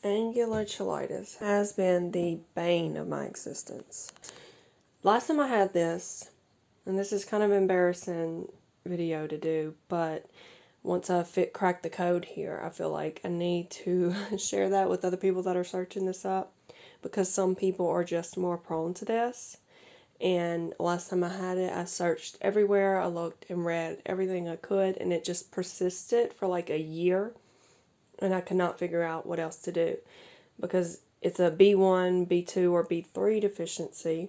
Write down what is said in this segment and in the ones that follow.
Angular cheilitis has been the bane of my existence. Last time I had this, and this is kind of an embarrassing video to do, but once I cracked the code here, I feel like I need to share that with other people that are searching this up, because some people are just more prone to this. And last time I had it, I searched everywhere, I looked and read everything I could, and it just persisted for like a year, and I could not figure out what else to do, because it's a B1, B2, or B3 deficiency,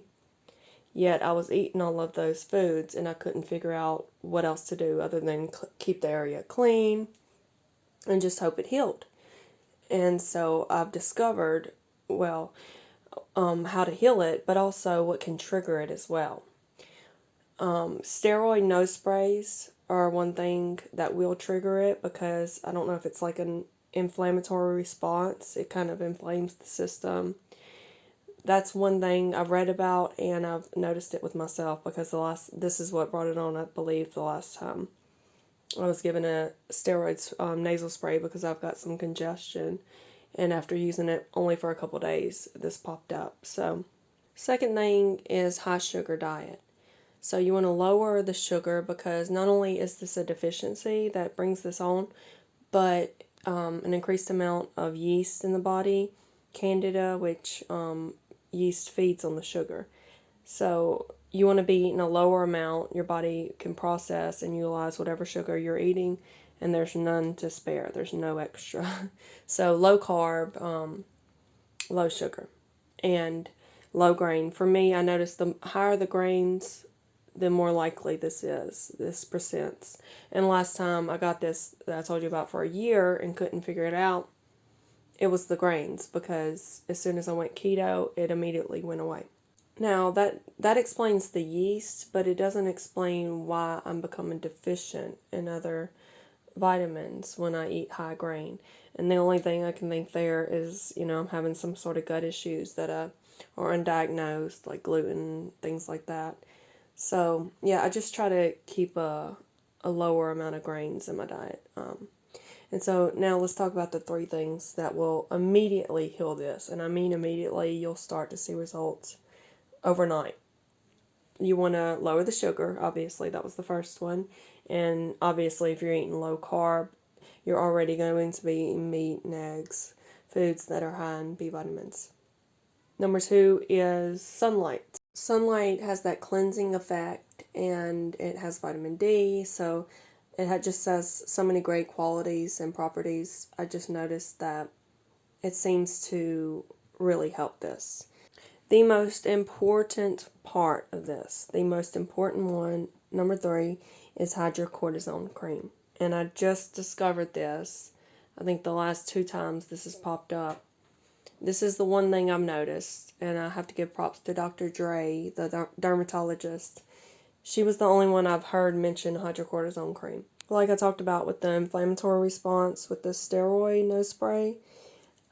yet I was eating all of those foods, and I couldn't figure out what else to do other than keep the area clean and just hope it healed. And so I've discovered, well, how to heal it, but also what can trigger it as well. Steroid nose sprays are one thing that will trigger it, because I don't know if it's like an inflammatory response. It kind of inflames the system. That's one thing I've read about, and I've noticed it with myself, because this is what brought it on, I believe, the last time I was given a steroids nasal spray because I've got some congestion, and after using it only for a couple days, this popped up. So, second thing is high sugar diet. So you want to lower the sugar, because not only is this a deficiency that brings this on, but an increased amount of yeast in the body, candida, which yeast feeds on the sugar. So you want to be eating a lower amount. Your body can process and utilize whatever sugar you're eating, and there's none to spare. There's no extra. So low carb, low sugar, and low grain. For me, I noticed the higher the grains, the more likely this presents. And last time I got this that I told you about for a year and couldn't figure it out, it was the grains, because as soon as I went keto, it immediately went away. Now, that explains the yeast, but it doesn't explain why I'm becoming deficient in other vitamins when I eat high grain. And the only thing I can think there is, I'm having some sort of gut issues that are undiagnosed, like gluten, things like that. So, yeah, I just try to keep a lower amount of grains in my diet. And so now let's talk about the 3 things that will immediately heal this. And I mean immediately. You'll start to see results overnight. You want to lower the sugar, obviously. That was the first one. And obviously, if you're eating low carb, you're already going to be eating meat and eggs, foods that are high in B vitamins. Number 2 is sunlight. Sunlight has that cleansing effect, and it has vitamin D, so it just has so many great qualities and properties. I just noticed that it seems to really help this. The most important part of this, the most important one, number 3, is hydrocortisone cream. And I just discovered this, I think the last 2 times this has popped up. This is the one thing I've noticed, and I have to give props to Dr. Dre, the dermatologist. She was the only one I've heard mention hydrocortisone cream. Like I talked about with the inflammatory response with the steroid nose spray,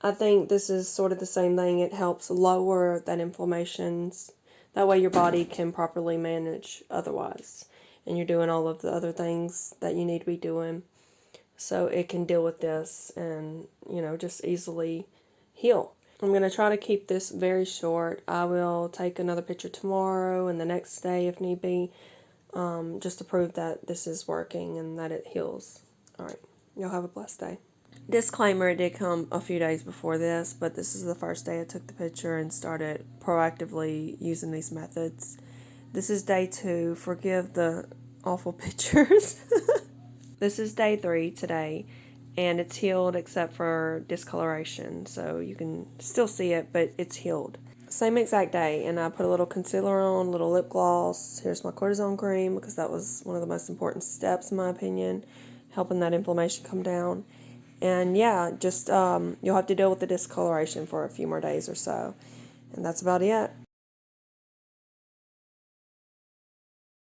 I think this is sort of the same thing. It helps lower that inflammation. That way your body can properly manage otherwise. And you're doing all of the other things that you need to be doing, so it can deal with this and, just easily heal. I'm going to try to keep this very short. I will take another picture tomorrow and the next day if need be, just to prove that this is working and that it heals. Alright, y'all have a blessed day. Disclaimer, it did come a few days before this, but this is the first day I took the picture and started proactively using these methods. This is day 2. Forgive the awful pictures. This is day 3 today, and it's healed except for discoloration, so you can still see it, but it's healed. Same exact day, and I put a little concealer on, a little lip gloss. Here's my cortisone cream, because that was one of the most important steps, in my opinion, helping that inflammation come down. And yeah, just you'll have to deal with the discoloration for a few more days or so, and that's about it.